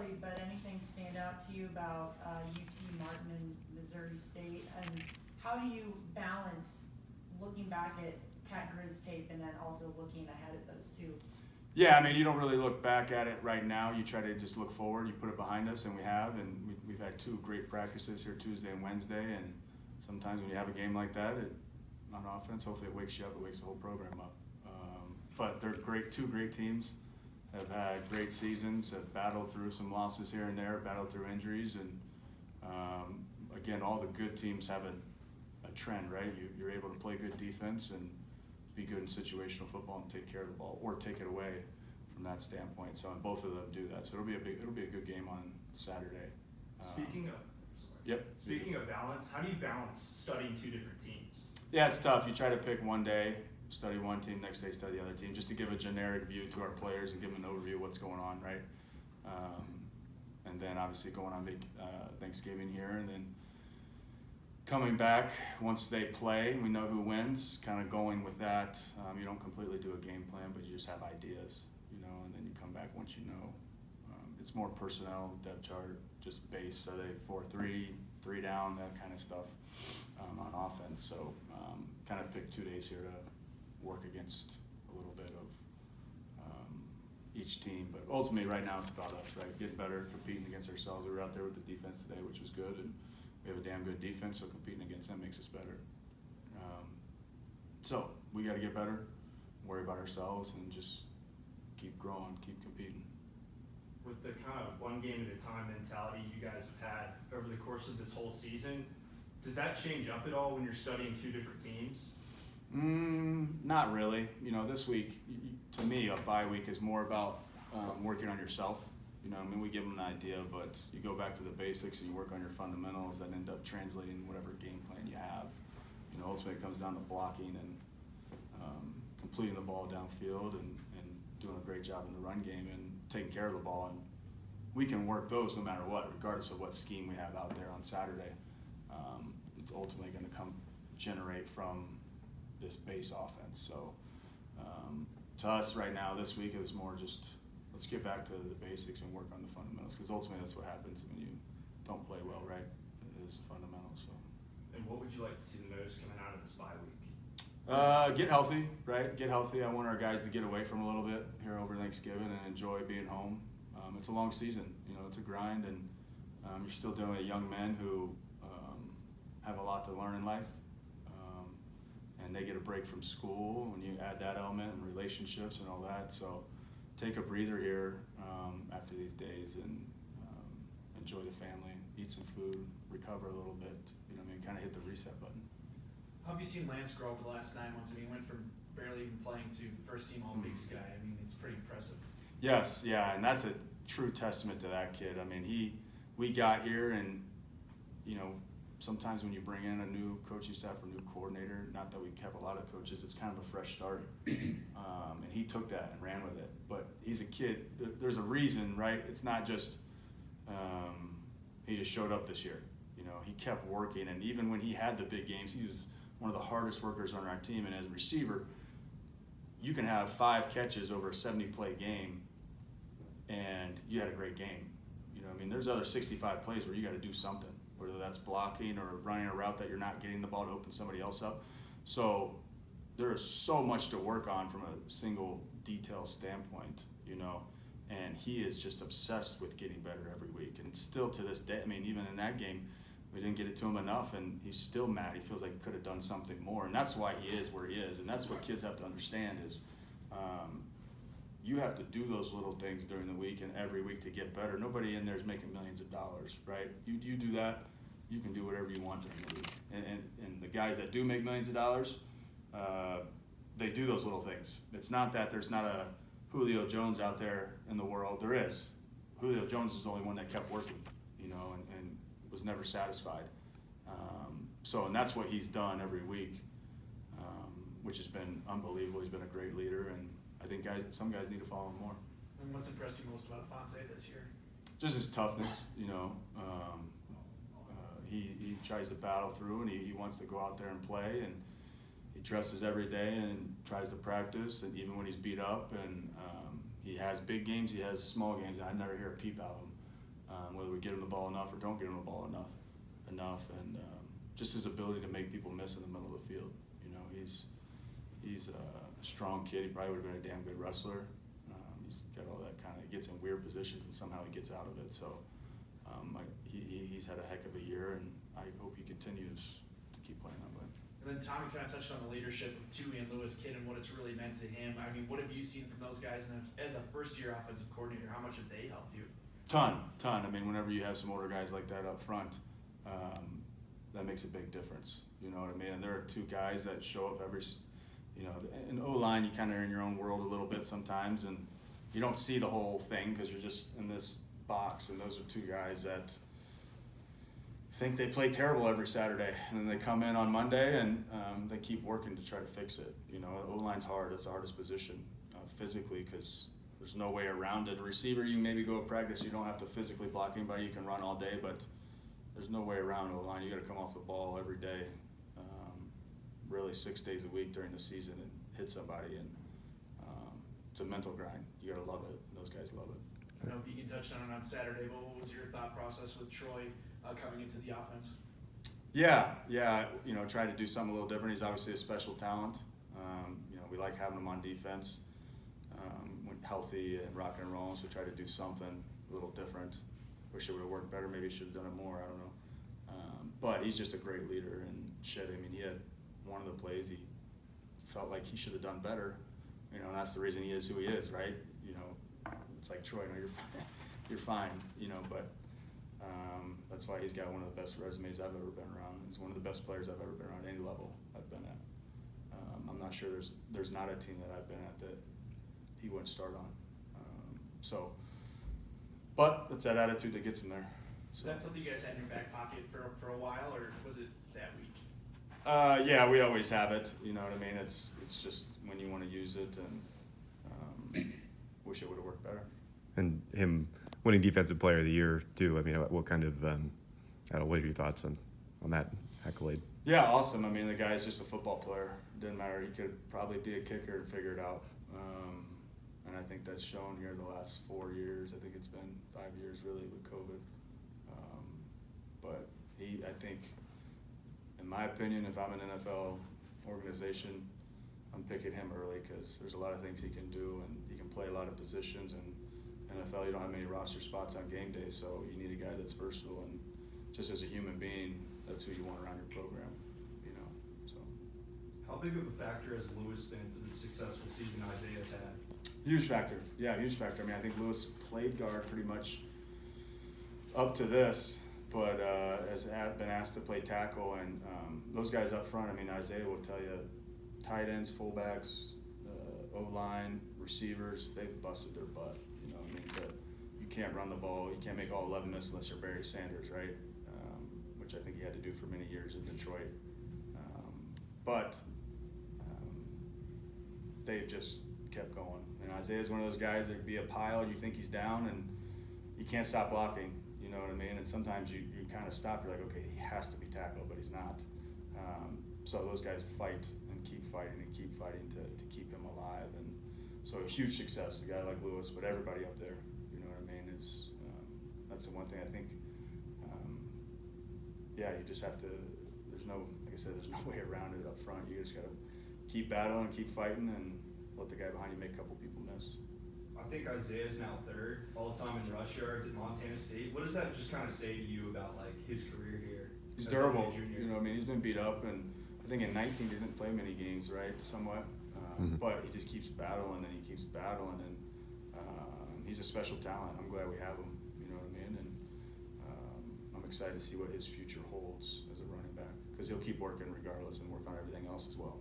necessarily, but anything stand out to you about UT Martin and Missouri State? And how do you balance looking back at Cat Grizz tape and then also looking ahead at those two? Yeah, I mean, you don't really look back at it right now. You try to just look forward. You put it behind us, and we have. And we've had 2 great practices here, Tuesday and Wednesday. And sometimes when you have a game like that on offense, hopefully it wakes you up. It wakes the whole program up. But they're great, 2 great teams. Have had great seasons. Have battled through some losses here and there. Battled through injuries. And again, all the good teams have a trend, right? You're able to play good defense and be good in situational football and take care of the ball, or take it away from that standpoint. So, and both of them do that. So it'll be a good game on Saturday. Speaking of balance, how do you balance studying 2 different teams? Yeah, it's tough. You try to pick one day, study one team, next day study the other team, just to give a generic view to our players and give them an overview of what's going on, right? And then obviously going on Thanksgiving here, and then coming back once they play, we know who wins, kind of going with that. You don't completely do a game plan, but you just have ideas, and then you come back once you know. It's more personnel, depth chart, just base, so they 4-3, 3 down, that kind of stuff on offense. So kind of pick 2 days here to work against a little bit of each team. But ultimately right now it's about us, right? Getting better, competing against ourselves. We were out there with the defense today, which was good. And we have a damn good defense, so competing against them makes us better. So we got to get better, worry about ourselves, and just keep growing, keep competing. With the kind of one game at a time mentality you guys have had over the course of this whole season, does that change up at all when you're studying 2 different teams? Not really. This week, to me, a bye week is more about working on yourself. We give them an idea, but you go back to the basics and you work on your fundamentals that end up translating whatever game plan you have. Ultimately it comes down to blocking and completing the ball downfield and doing a great job in the run game and taking care of the ball. And we can work those no matter what, regardless of what scheme we have out there on Saturday. It's ultimately going to generate from this base offense. So to us right now this week, it was more just, let's get back to the basics and work on the fundamentals, because ultimately that's what happens when you don't play well, right? It is the fundamentals. So. And what would you like to see the most coming out of this bye week? Get healthy, right? Get healthy. I want our guys to get away from a little bit here over Thanksgiving and enjoy being home. It's a long season, it's a grind, and you're still dealing with young men who have a lot to learn in life. And they get a break from school when you add that element and relationships and all that. So take a breather here after these days and enjoy the family, eat some food, recover a little bit, kind of hit the reset button. How have you seen Lance grow over the last 9 months? He went from barely even playing to first team All Big Sky. It's pretty impressive. Yes, yeah, and that's a true testament to that kid. We got here, and sometimes when you bring in a new coaching staff or new coordinator, not that we kept a lot of coaches, it's kind of a fresh start. And he took that and ran with it. But he's a kid. There's a reason, right? It's not just he just showed up this year. He kept working, and even when he had the big games, he was one of the hardest workers on our team. And as a receiver, you can have 5 catches over a 70-play game, and you had a great game. There's other 65 plays where you got to do something, whether that's blocking or running a route that you're not getting the ball to open somebody else up. So there is so much to work on from a single detail standpoint, and he is just obsessed with getting better every week. And still to this day, even in that game, we didn't get it to him enough, and he's still mad. He feels like he could have done something more, and that's why he is where he is. And that's what kids have to understand is you have to do those little things during the week and every week to get better. Nobody in there is making millions of dollars, right? You do that, you can do whatever you want during the week. And the guys that do make millions of dollars, they do those little things. It's not that there's not a Julio Jones out there in the world. There is. Julio Jones is the only one that kept working, and was never satisfied. And that's what he's done every week, which has been unbelievable. He's been a great leader, and I think some guys need to follow him more. And what's impressed you most about Fonse this year? Just his toughness, he tries to battle through, and he wants to go out there and play, and he dresses every day and tries to practice, and even when he's beat up, and he has big games, he has small games, and I never hear a peep out of him. whether we get him the ball enough or don't get him the ball enough, and just his ability to make people miss in the middle of the field. You know, he's a strong kid. He probably would have been a damn good wrestler. He's got all that kind of, gets in weird positions and somehow he gets out of it. So he's had a heck of a year, and I hope he continues to keep playing that way. And then Tommy kind of touched on the leadership of Tui and Lewis Kidd and what it's really meant to him. I mean, what have you seen from those guys? And as a first-year offensive coordinator, how much have they helped you? Ton. I mean, whenever you have some older guys like that up front, that makes a big difference. You know what I mean? And there are two guys that show up in O-line, you kind of are in your own world a little bit sometimes, and you don't see the whole thing because you're just in this box. And those are two guys that think they play terrible every Saturday, and then they come in on Monday and they keep working to try to fix it. You know, O-line's hard. It's the hardest position physically because there's no way around it. A receiver, you can maybe go to practice. You don't have to physically block anybody. You can run all day, but there's no way around O-line. You got to come off the ball every day, really 6 days a week during the season and hit somebody. And it's a mental grind. You got to love it. Those guys love it. I know Beacon touched on it on Saturday, but what was your thought process with Troy coming into the offense? Yeah. You know, tried to do something a little different. He's obviously a special talent. You know, we like having him on defense. When healthy and rock and roll, so try to do something a little different. Wish it would have worked better. Maybe should have done it more. I don't know. But he's just a great leader and shit. I mean, he had one of the plays he felt like he should have done better. You know, and that's the reason he is who he is, right? You know, it's like Troy. No, you're fine. You know, but that's why he's got one of the best resumes I've ever been around. He's one of the best players I've ever been around any level I've been at. I'm not sure there's not a team that I've been at that he wouldn't start on. But it's that attitude that gets him there. So. Is that something you guys had in your back pocket for a while, or was it that week? Yeah, we always have it. You know what I mean? It's just when you want to use it, and wish it would have worked better. And him winning Defensive Player of the Year too. I mean, what kind of what are your thoughts on that accolade? Yeah, awesome. I mean, the guy's just a football player. It didn't matter. He could probably be a kicker and figure it out. And I think that's shown here the last 4 years. I think it's been 5 years really with COVID. But I think, in my opinion, if I'm an NFL organization, I'm picking him early because there's a lot of things he can do, and he can play a lot of positions. And NFL, you don't have many roster spots on game day, so you need a guy that's versatile. And just as a human being, that's who you want around your program. You know, so. How big of a factor has Lewis been for the successful season Isaiah's had? Huge factor. Yeah, huge factor. I mean, I think Lewis played guard pretty much up to this, but has been asked to play tackle, and those guys up front, I mean, Isaiah will tell you, tight ends, fullbacks, O-line, receivers, they've busted their butt. You know, I mean, you can't run the ball, you can't make all 11 miss unless you're Barry Sanders, right? Which I think he had to do for many years in Detroit. But they've just kept going. And Isaiah's one of those guys that could be a pile, you think he's down, and you can't stop blocking, you know what I mean? And sometimes you kind of stop, you're like, okay, he has to be tackled, but he's not. So those guys fight and keep fighting to keep him alive. And so a huge success, a guy like Lewis, but everybody up there, you know what I mean, is that's the one thing I think, you just have to, like I said, there's no way around it up front. You just got to keep battling, keep fighting, and let the guy behind you make a couple people miss. I think Isaiah's now third all-time in rush yards at Montana State. What does that just kind of say to you about like his career here? He's durable. You know, I mean, he's been beat up, and I think in 19 he didn't play many games, right? Somewhat, but he just keeps battling and he keeps battling, and he's a special talent. I'm glad we have him. You know what I mean? And I'm excited to see what his future holds as a running back, because he'll keep working regardless and work on everything else as well.